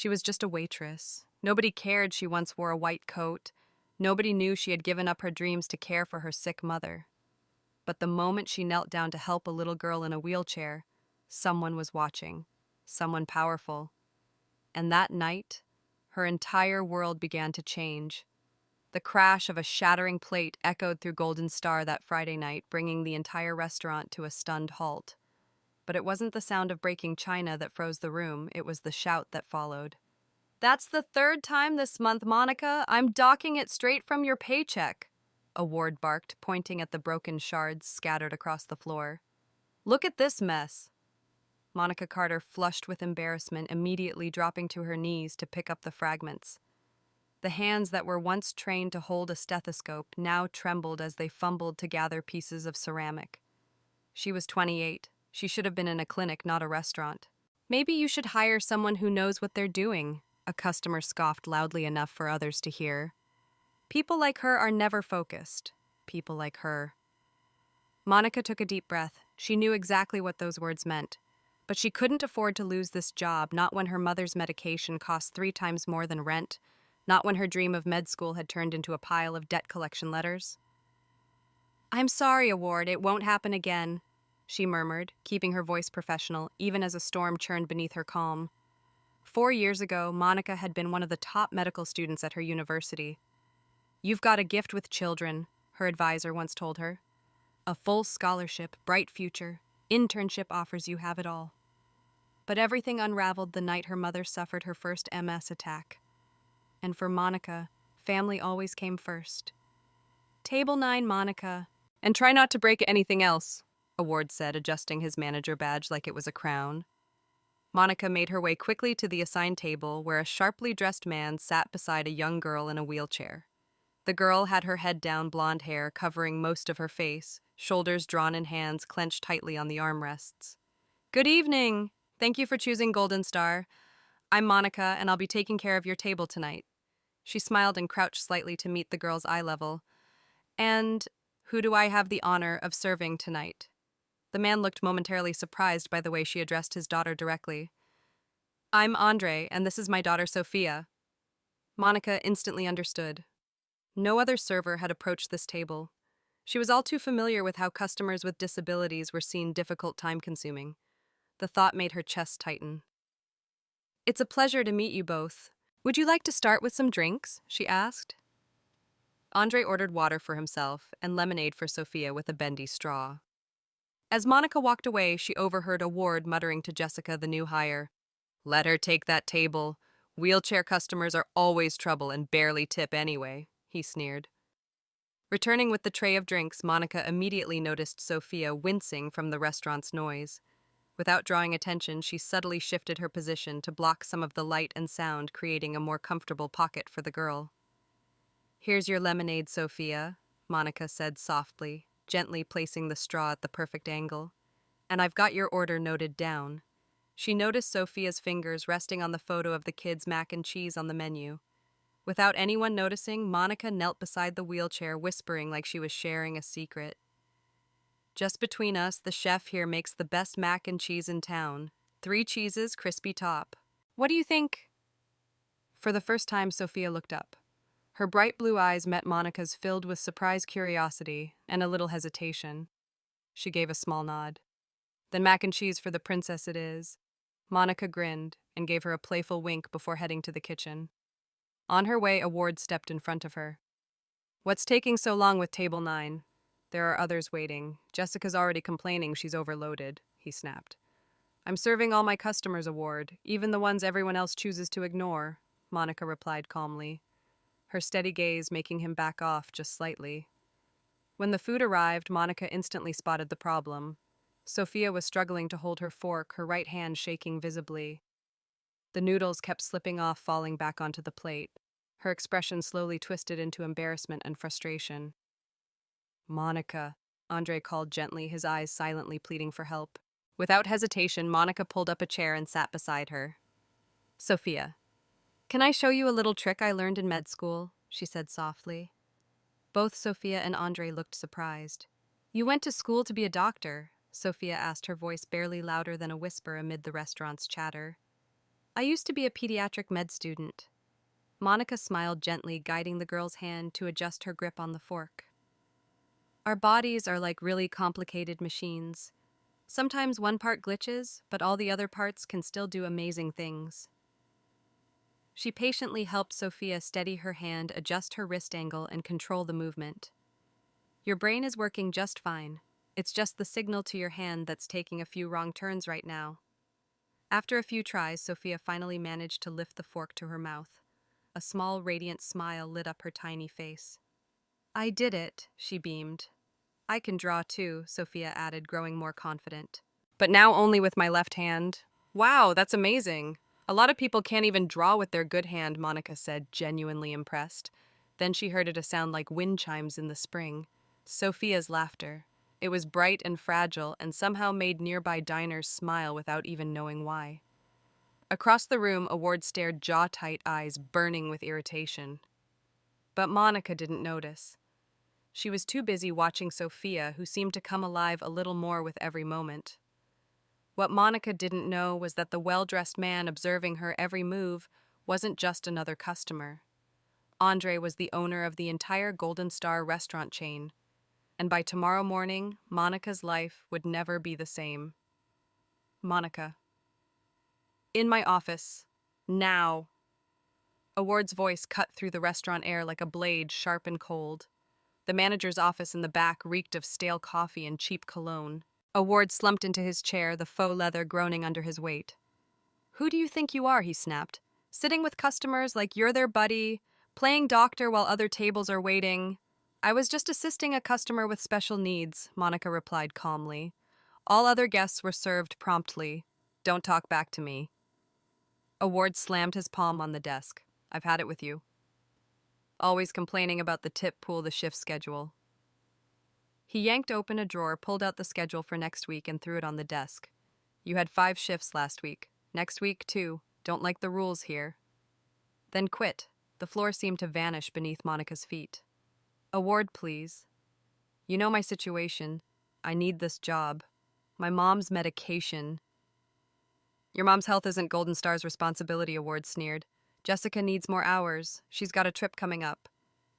She was just a waitress. Nobody cared she once wore a white coat. Nobody knew she had given up her dreams to care for her sick mother. But the moment she knelt down to help a little girl in a wheelchair, someone was watching, someone powerful. And that night, her entire world began to change. The crash of a shattering plate echoed through Golden Star that Friday night, bringing the entire restaurant to a stunned halt. But it wasn't the sound of breaking china that froze the room, it was the shout that followed. "That's the third time this month, Monica. I'm docking it straight from your paycheck," a ward barked, pointing at the broken shards scattered across the floor. "Look at this mess." Monica Carter flushed with embarrassment, immediately dropping to her knees to pick up the fragments. The hands that were once trained to hold a stethoscope now trembled as they fumbled to gather pieces of ceramic. She was 28. She should have been in a clinic, not a restaurant. "Maybe you should hire someone who knows what they're doing," a customer scoffed loudly enough for others to hear. "People like her are never focused. People like her." Monica took a deep breath. She knew exactly what those words meant. But she couldn't afford to lose this job, not when her mother's medication cost 3 times more than rent, not when her dream of med school had turned into a pile of debt collection letters. "I'm sorry, Award, it won't happen again," she murmured, keeping her voice professional, even as a storm churned beneath her calm. 4 years ago, Monica had been one of the top medical students at her university. "You've got a gift with children," her advisor once told her. "A full scholarship, bright future, internship offers, you have it all." But everything unraveled the night her mother suffered her first MS attack. And for Monica, family always came first. "Table 9, Monica. And try not to break anything else," Award said, adjusting his manager badge like it was a crown. Monica made her way quickly to the assigned table, where a sharply dressed man sat beside a young girl in a wheelchair. The girl had her head down, blonde hair covering most of her face, shoulders drawn in hands clenched tightly on the armrests. "Good evening. Thank you for choosing Golden Star. I'm Monica, and I'll be taking care of your table tonight." She smiled and crouched slightly to meet the girl's eye level. "And who do I have the honor of serving tonight?" The man looked momentarily surprised by the way she addressed his daughter directly. "I'm Andre, and this is my daughter Sophia." Monica instantly understood. No other server had approached this table. She was all too familiar with how customers with disabilities were seen difficult, time-consuming. The thought made her chest tighten. "It's a pleasure to meet you both. Would you like to start with some drinks?" she asked. Andre ordered water for himself and lemonade for Sophia with a bendy straw. As Monica walked away, she overheard Award muttering to Jessica, the new hire, "Let her take that table. Wheelchair customers are always trouble and barely tip anyway," he sneered. Returning with the tray of drinks, Monica immediately noticed Sophia wincing from the restaurant's noise. Without drawing attention, she subtly shifted her position to block some of the light and sound, creating a more comfortable pocket for the girl. "Here's your lemonade, Sophia," Monica said softly, gently placing the straw at the perfect angle. "And I've got your order noted down." She noticed Sophia's fingers resting on the photo of the kids' mac and cheese on the menu. Without anyone noticing, Monica knelt beside the wheelchair, whispering like she was sharing a secret. "Just between us, the chef here makes the best mac and cheese in town. 3 cheeses, crispy top. What do you think?" For the first time, Sophia looked up. Her bright blue eyes met Monica's, filled with surprised curiosity and a little hesitation. She gave a small nod. "Then mac and cheese for the princess it is." Monica grinned and gave her a playful wink before heading to the kitchen. On her way, Award stepped in front of her. "What's taking so long with table 9? There are others waiting. Jessica's already complaining she's overloaded," he snapped. "I'm serving all my customers, Award, even the ones everyone else chooses to ignore," Monica replied calmly, her steady gaze making him back off just slightly. When the food arrived, Monica instantly spotted the problem. Sophia was struggling to hold her fork, her right hand shaking visibly. The noodles kept slipping off, falling back onto the plate. Her expression slowly twisted into embarrassment and frustration. "Monica," Andre called gently, his eyes silently pleading for help. Without hesitation, Monica pulled up a chair and sat beside her. "Sophia, can I show you a little trick I learned in med school?" she said softly. Both Sophia and Andre looked surprised. "You went to school to be a doctor?" Sophia asked, her voice barely louder than a whisper amid the restaurant's chatter. I used to be a pediatric med student. Monica smiled gently, guiding the girl's hand to adjust her grip on the fork. Our bodies are like really complicated machines. Sometimes one part glitches, but all the other parts can still do amazing things. She patiently helped Sophia steady her hand, adjust her wrist angle, and control the movement. Your brain is working just fine. It's just the signal to your hand that's taking a few wrong turns right now. After a few tries, Sophia finally managed to lift the fork to her mouth. A small, radiant smile lit up her tiny face. I did it, she beamed. I can draw too, Sophia added, growing more confident. But now only with my left hand. Wow, that's amazing. A lot of people can't even draw with their good hand, Monica said, genuinely impressed. Then she heard a sound like wind chimes in the spring. Sophia's laughter. It was bright and fragile and somehow made nearby diners smile without even knowing why. Across the room, a ward stared jaw-tight, eyes burning with irritation. But Monica didn't notice. She was too busy watching Sophia, who seemed to come alive a little more with every moment. What Monica didn't know was that the well-dressed man observing her every move wasn't just another customer. Andre was the owner of the entire Golden Star restaurant chain, and by tomorrow morning, Monica's life would never be the same. Monica. In my office. Now. A ward's voice cut through the restaurant air like a blade, sharp and cold. The manager's office in the back reeked of stale coffee and cheap cologne. A ward slumped into his chair, the faux leather groaning under his weight. Who do you think you are, he snapped. Sitting with customers like you're their buddy, playing doctor while other tables are waiting. I was just assisting a customer with special needs, Monica replied calmly. All other guests were served promptly. Don't talk back to me. A ward slammed his palm on the desk. I've had it with you. Always complaining about the tip pool, the shift schedule. He yanked open a drawer, pulled out the schedule for next week, and threw it on the desk. You had 5 shifts last week. Next week, 2. Don't like the rules here. Then quit. The floor seemed to vanish beneath Monica's feet. Award, please. You know my situation. I need this job. My mom's medication. Your mom's health isn't Golden Star's responsibility, Award sneered. Jessica needs more hours. She's got a trip coming up.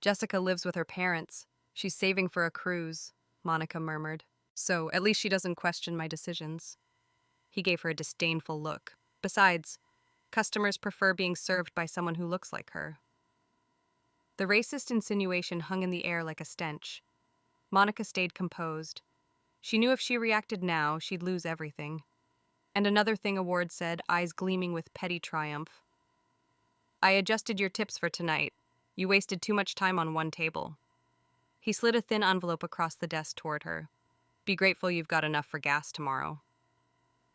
Jessica lives with her parents. She's saving for a cruise, Monica murmured. So, at least she doesn't question my decisions. He gave her a disdainful look. Besides, customers prefer being served by someone who looks like her. The racist insinuation hung in the air like a stench. Monica stayed composed. She knew if she reacted now, she'd lose everything. And another thing, Award said, eyes gleaming with petty triumph. I adjusted your tips for tonight. You wasted too much time on one table. He slid a thin envelope across the desk toward her. Be grateful you've got enough for gas tomorrow.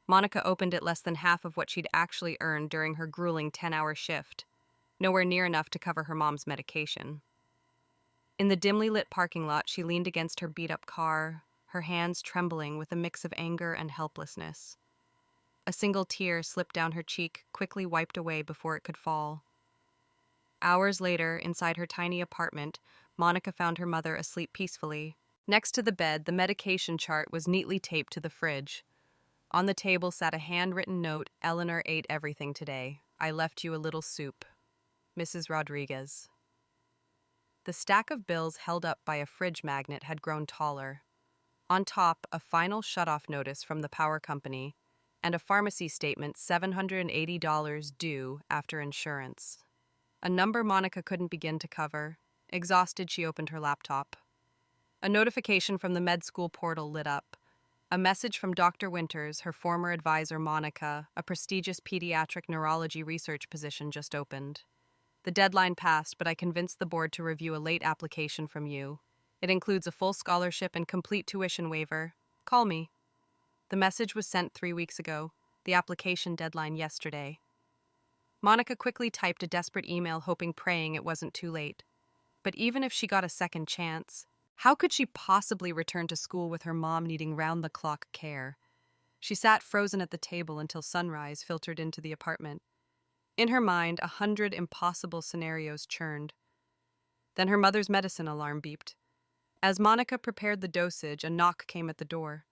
Monica opened it less than half of what she'd actually earned during her grueling 10-hour shift, nowhere near enough to cover her mom's medication. In the dimly lit parking lot, she leaned against her beat-up car, her hands trembling with a mix of anger and helplessness. A single tear slipped down her cheek, quickly wiped away before it could fall. Hours later, inside her tiny apartment, Monica found her mother asleep peacefully. Next to the bed, the medication chart was neatly taped to the fridge. On the table sat a handwritten note. Eleanor ate everything today. I left you a little soup. Mrs. Rodriguez. The stack of bills held up by a fridge magnet had grown taller. On top, a final shutoff notice from the power company and a pharmacy statement $780 due after insurance. A number Monica couldn't begin to cover. Exhausted, she opened her laptop. A notification from the med school portal lit up. A message from Dr. Winters, her former advisor Monica, a prestigious pediatric neurology research position just opened. The deadline passed, but I convinced the board to review a late application from you. It includes a full scholarship and complete tuition waiver. Call me. The message was sent 3 weeks ago. The application deadline yesterday. Monica quickly typed a desperate email, praying it wasn't too late. But even if she got a second chance, how could she possibly return to school with her mom needing round-the-clock care? She sat frozen at the table until sunrise filtered into the apartment. In her mind, 100 impossible scenarios churned. Then her mother's medicine alarm beeped. As Monica prepared the dosage, a knock came at the door.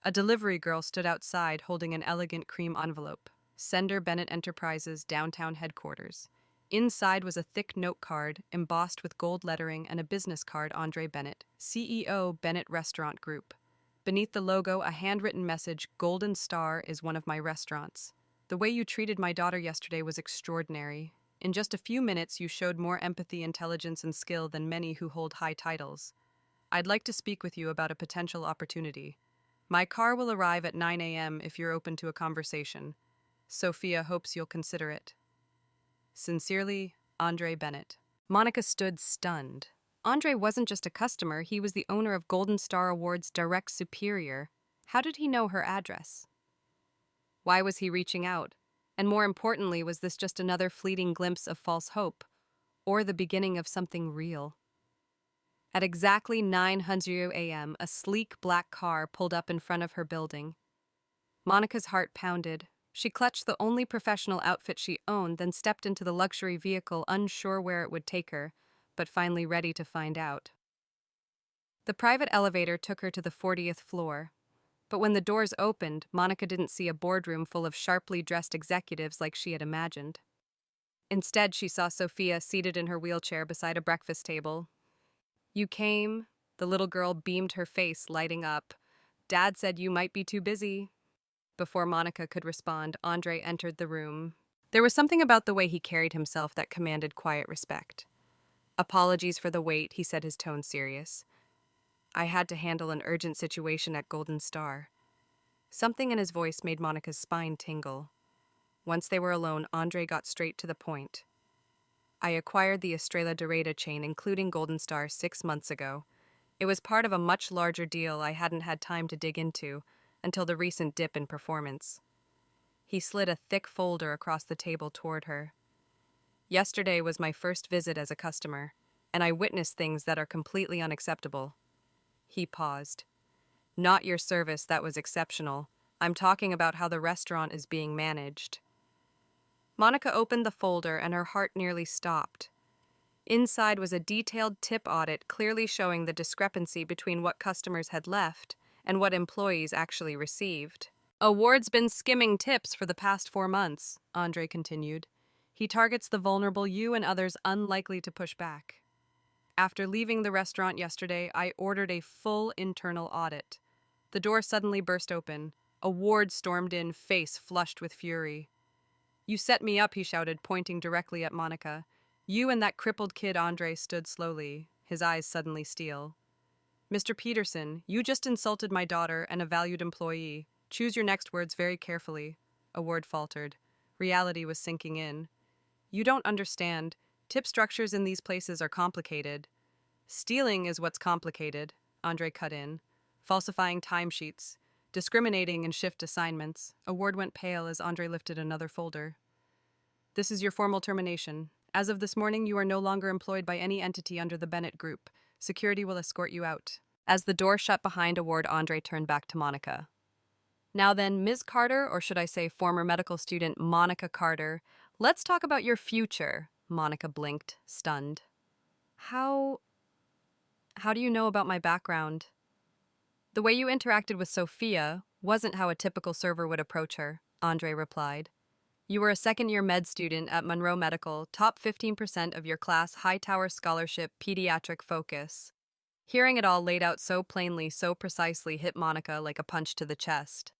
A delivery girl stood outside holding an elegant cream envelope. Sender Bennett Enterprises downtown headquarters. Inside was a thick note card embossed with gold lettering and a business card Andre Bennett, CEO Bennett Restaurant Group. Beneath the logo, a handwritten message, Golden Star is one of my restaurants. The way you treated my daughter yesterday was extraordinary. In just a few minutes, you showed more empathy, intelligence, and skill than many who hold high titles. I'd like to speak with you about a potential opportunity. My car will arrive at 9 a.m. if you're open to a conversation. Sophia hopes you'll consider it. Sincerely, Andre Bennett. Monica stood stunned. Andre wasn't just a customer, he was the owner of Golden Star Awards' direct superior. How did he know her address? Why was he reaching out? And more importantly, was this just another fleeting glimpse of false hope, or the beginning of something real? At exactly 9:00 a.m., a sleek black car pulled up in front of her building. Monica's heart pounded. She clutched the only professional outfit she owned, then stepped into the luxury vehicle, unsure where it would take her, but finally ready to find out. The private elevator took her to the 40th floor. But when the doors opened, Monica didn't see a boardroom full of sharply dressed executives like she had imagined. Instead, she saw Sophia seated in her wheelchair beside a breakfast table. "You came?" The little girl beamed, her face lighting up. "Dad said you might be too busy." Before Monica could respond, Andre entered the room. There was something about the way he carried himself that commanded quiet respect. "Apologies for the wait," he said, his tone serious. "I had to handle an urgent situation at Golden Star." Something in his voice made Monica's spine tingle. Once they were alone, Andre got straight to the point. "I acquired the Estrella Dorada chain, including Golden Star, 6 months ago. It was part of a much larger deal I hadn't had time to dig into until the recent dip in performance." He slid a thick folder across the table toward her. "Yesterday was my first visit as a customer, and I witnessed things that are completely unacceptable." He paused. "Not your service, that was exceptional. I'm talking about how the restaurant is being managed." Monica opened the folder and her heart nearly stopped. Inside was a detailed tip audit clearly showing the discrepancy between what customers had left and what employees actually received. "Award's been skimming tips for the past 4 months," Andre continued. "He targets the vulnerable, you and others unlikely to push back. After leaving the restaurant yesterday, I ordered a full internal audit." The door suddenly burst open. Award stormed in, face flushed with fury. "You set me up," he shouted, pointing directly at Monica. "You and that crippled kid." Andre stood slowly, his eyes suddenly steel. "Mr. Peterson, you just insulted my daughter and a valued employee. Choose your next words very carefully." Award faltered. Reality was sinking in. "You don't understand. Tip structures in these places are complicated." "Stealing is what's complicated," Andre cut in. "Falsifying timesheets, discriminating in shift assignments." Award went pale as Andre lifted another folder. "This is your formal termination. As of this morning, you are no longer employed by any entity under the Bennett Group. Security will escort you out." As the door shut behind Award, Andre turned back to Monica. "Now then, Ms. Carter, or should I say former medical student Monica Carter, let's talk about your future." Monica blinked, stunned. How do you know about my background?" "The way you interacted with Sophia wasn't how a typical server would approach her," Andre replied. "You were a second-year med student at Monroe Medical, top 15% of your class, Hightower Scholarship, pediatric focus." Hearing it all laid out so plainly, so precisely, hit Monica like a punch to the chest.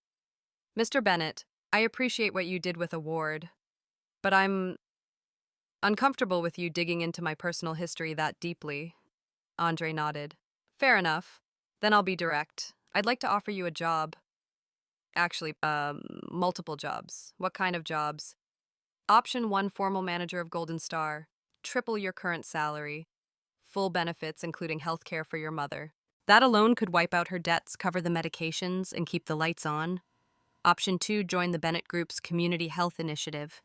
"Mr. Bennett, I appreciate what you did with Award, but I'm uncomfortable with you digging into my personal history that deeply." Andre nodded. "Fair enough. Then I'll be direct. I'd like to offer you a job. Actually, multiple jobs." "What kind of jobs?" "Option 1, formal manager of Golden Star. Triple your current salary. Full benefits, including health care for your mother. That alone could wipe out her debts, cover the medications, and keep the lights on. Option 2, join the Bennett Group's Community Health Initiative.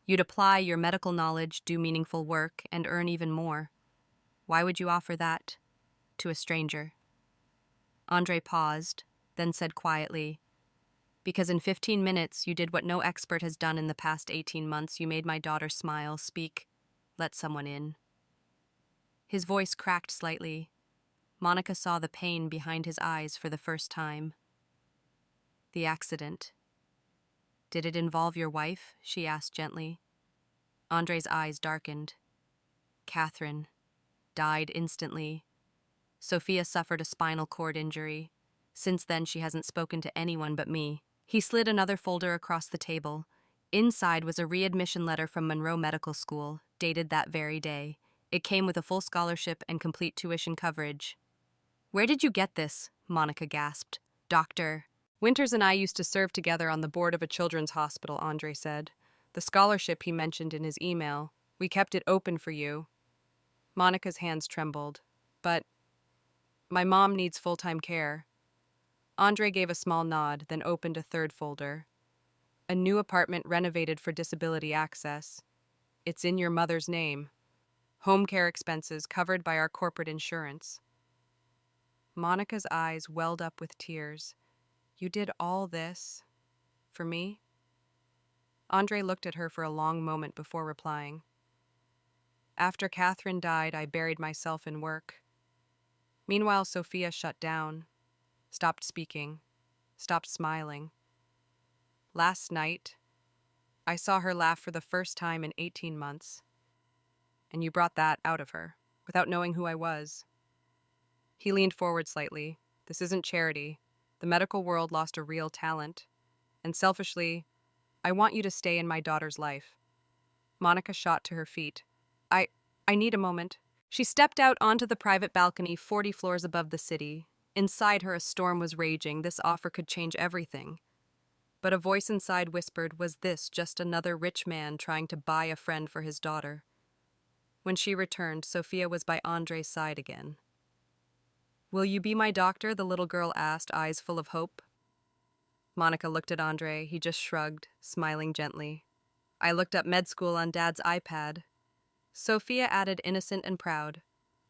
You'd apply your medical knowledge, do meaningful work, and earn even more. Why would you offer that to a stranger?" Andre paused, then said quietly, "Because in 15 minutes you did what no expert has done in the past 18 months. You made my daughter smile, speak, let someone in." His voice cracked slightly. Monica saw the pain behind his eyes for the first time. "The accident. Did it involve your wife? She asked gently. Andre's eyes darkened. Catherine died instantly. Sophia suffered a spinal cord injury. Since then, she hasn't spoken to anyone but me. He slid another folder across the table. Inside was a readmission letter from Monroe Medical School, dated that very day. It came with a full scholarship and complete tuition coverage. Where did you get this? Monica gasped. Doctor. Winters and I used to serve together on the board of a children's hospital, Andre said. The scholarship he mentioned in his email. We kept it open for you. Monica's hands trembled. But my mom needs full-time care. Andre gave a small nod, then opened a third folder. A new apartment renovated for disability access. It's in your mother's name. Home care expenses covered by our corporate insurance. Monica's eyes welled up with tears. You did all this for me? Andre looked at her for a long moment before replying. After Catherine died, I buried myself in work. Meanwhile, Sophia shut down, stopped speaking, stopped smiling. Last night, I saw her laugh for the first time in 18 months. And you brought that out of her, without knowing who I was. He leaned forward slightly. This isn't charity. The medical world lost a real talent. And selfishly, I want you to stay in my daughter's life. Monica shot to her feet. I need a moment. She stepped out onto the private balcony 40 floors above the city. Inside her, a storm was raging. This offer could change everything. But a voice inside whispered, was this just another rich man trying to buy a friend for his daughter? When she returned, Sophia was by Andre's side again. Will you be my doctor? The little girl asked, eyes full of hope. Monica looked at Andre. He just shrugged, smiling gently. I looked up med school on Dad's iPad. Sophia added, innocent and proud.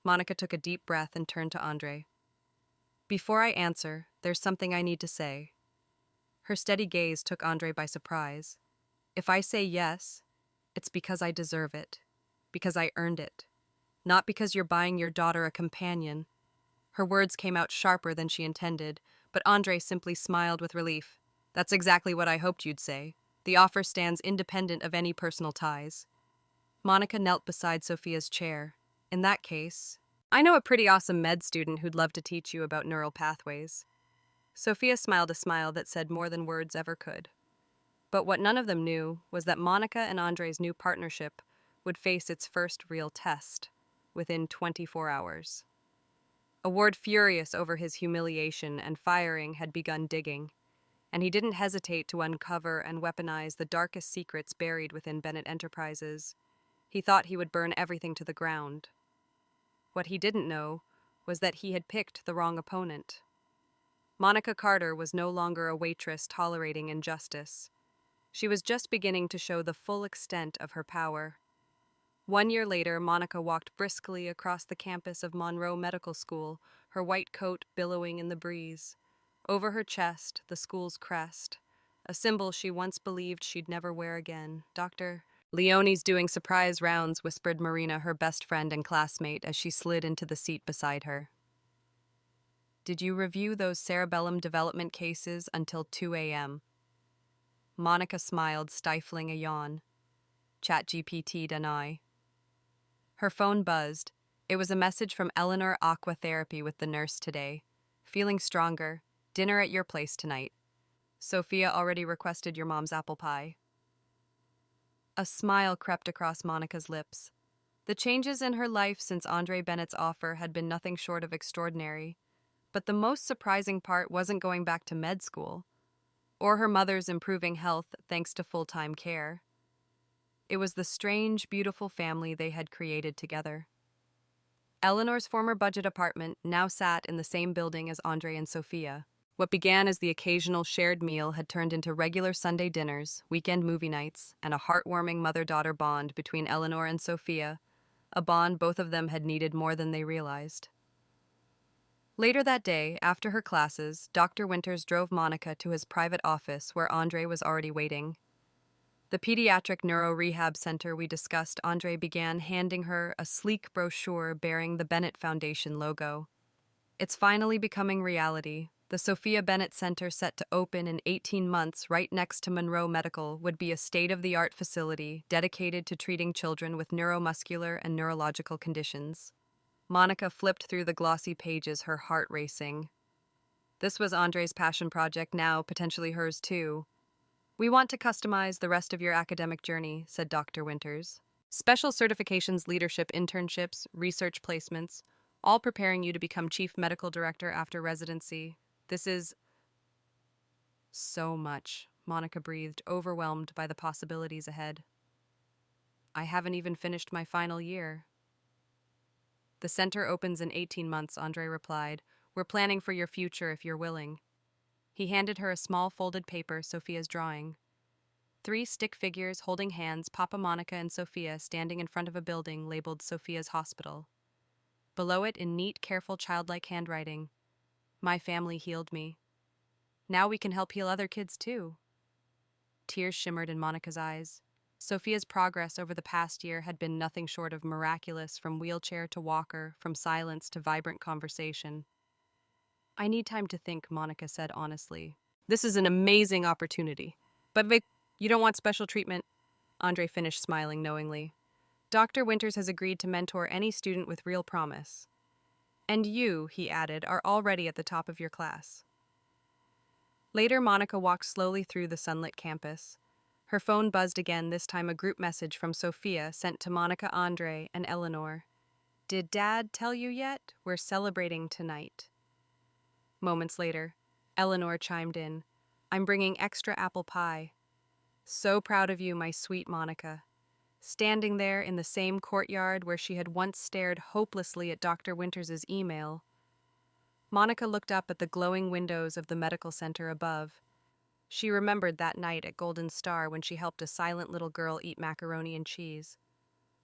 Monica took a deep breath and turned to Andre. Before I answer, there's something I need to say. Her steady gaze took Andre by surprise. If I say yes, it's because I deserve it, because I earned it, not because you're buying your daughter a companion. Her words came out sharper than she intended, but Andre simply smiled with relief. That's exactly what I hoped you'd say. The offer stands independent of any personal ties. Monica knelt beside Sophia's chair. In that case, I know a pretty awesome med student who'd love to teach you about neural pathways. Sophia smiled a smile that said more than words ever could. But what none of them knew was that Monica and Andre's new partnership would face its first real test within 24 hours. A ward furious over his humiliation and firing had begun digging, and he didn't hesitate to uncover and weaponize the darkest secrets buried within Bennett Enterprises. He thought he would burn everything to the ground. What he didn't know was that he had picked the wrong opponent. Monica Carter was no longer a waitress tolerating injustice. She was just beginning to show the full extent of her power. 1 year later, Monica walked briskly across the campus of Monroe Medical School, her white coat billowing in the breeze. Over her chest, the school's crest, a symbol she once believed she'd never wear again. Dr. Leone's doing surprise rounds, whispered Marina, her best friend and classmate, as she slid into the seat beside her. Did you review those cerebellum development cases until 2 a.m.? Monica smiled, stifling a yawn. ChatGPT deny. Her phone buzzed. It was a message from Eleanor, Aqua Therapy with the nurse today. Feeling stronger. Dinner at your place tonight. Sophia already requested your mom's apple pie. A smile crept across Monica's lips. The changes in her life since Andre Bennett's offer had been nothing short of extraordinary. But the most surprising part wasn't going back to med school, or her mother's improving health thanks to full-time care. It was the strange, beautiful family they had created together. Eleanor's former budget apartment now sat in the same building as Andre and Sophia. What began as the occasional shared meal had turned into regular Sunday dinners, weekend movie nights, and a heartwarming mother-daughter bond between Eleanor and Sophia, a bond both of them had needed more than they realized. Later that day, after her classes, Dr. Winters drove Monica to his private office where Andre was already waiting. The pediatric neuro rehab center we discussed, Andre began handing her a sleek brochure bearing the Bennett Foundation logo. It's finally becoming reality. The Sophia Bennett Center, set to open in 18 months right next to Monroe Medical, would be a state-of-the-art facility dedicated to treating children with neuromuscular and neurological conditions. Monica flipped through the glossy pages, her heart racing. This was Andre's passion project, now potentially hers too. "We want to customize the rest of your academic journey," said Dr. Winters. "Special certifications, leadership internships, research placements, all preparing you to become chief medical director after residency. This is so much," Monica breathed, overwhelmed by the possibilities ahead. "I haven't even finished my final year." "The center opens in 18 months, Andre replied. "We're planning for your future if you're willing." He handed her a small folded paper, Sophia's drawing. 3 stick figures holding hands, Papa, Monica, and Sophia, standing in front of a building labeled Sophia's Hospital. Below it, in neat, careful, childlike handwriting, "My family healed me. Now we can help heal other kids too." Tears shimmered in Monica's eyes. Sophia's progress over the past year had been nothing short of miraculous, from wheelchair to walker, from silence to vibrant conversation. "I need time to think," Monica said honestly. "This is an amazing opportunity. But Vic, you don't want special treatment?" Andre finished, smiling knowingly. "Dr. Winters has agreed to mentor any student with real promise. And you," he added, "are already at the top of your class." Later, Monica walked slowly through the sunlit campus. Her phone buzzed again, this time a group message from Sophia sent to Monica, Andre, and Eleanor. "Did Dad tell you yet? We're celebrating tonight." Moments later, Eleanor chimed in. "I'm bringing extra apple pie. So proud of you, my sweet Monica." Standing there in the same courtyard where she had once stared hopelessly at Dr. Winters' email, Monica looked up at the glowing windows of the medical center above. She remembered that night at Golden Star when she helped a silent little girl eat macaroni and cheese.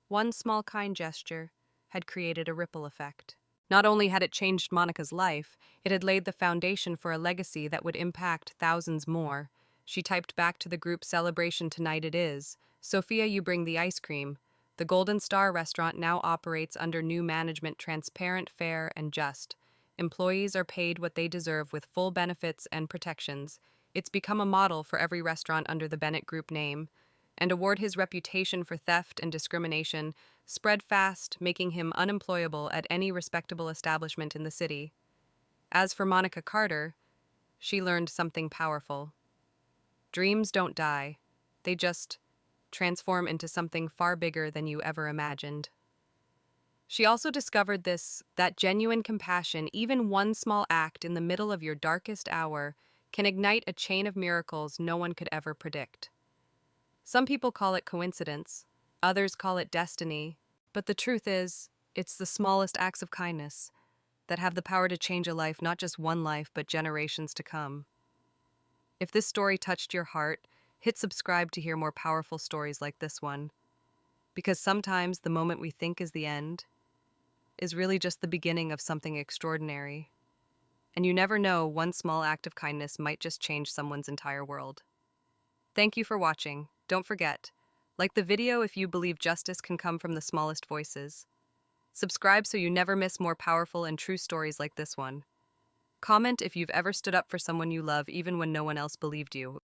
One small kind gesture had created a ripple effect. Not only had it changed Monica's life, it had laid the foundation for a legacy that would impact thousands more. She typed back to the group, "Celebration tonight it is. Sophia, you bring the ice cream. The Golden Star restaurant now operates under new management, transparent, fair, and just. Employees are paid what they deserve with full benefits and protections. It's become a model for every restaurant under the Bennett Group name." And award his reputation for theft and discrimination spread fast, making him unemployable at any respectable establishment in the city. As for Monica Carter, she learned something powerful. Dreams don't die. They just transform into something far bigger than you ever imagined. She also discovered that genuine compassion, even one small act in the middle of your darkest hour, can ignite a chain of miracles no one could ever predict. Some people call it coincidence, others call it destiny, but the truth is, it's the smallest acts of kindness that have the power to change a life, not just one life, but generations to come. If this story touched your heart, hit subscribe to hear more powerful stories like this one. Because sometimes the moment we think is the end is really just the beginning of something extraordinary. And you never know, one small act of kindness might just change someone's entire world. Thank you for watching. Don't forget, like the video if you believe justice can come from the smallest voices. Subscribe so you never miss more powerful and true stories like this one. Comment if you've ever stood up for someone you love even when no one else believed you.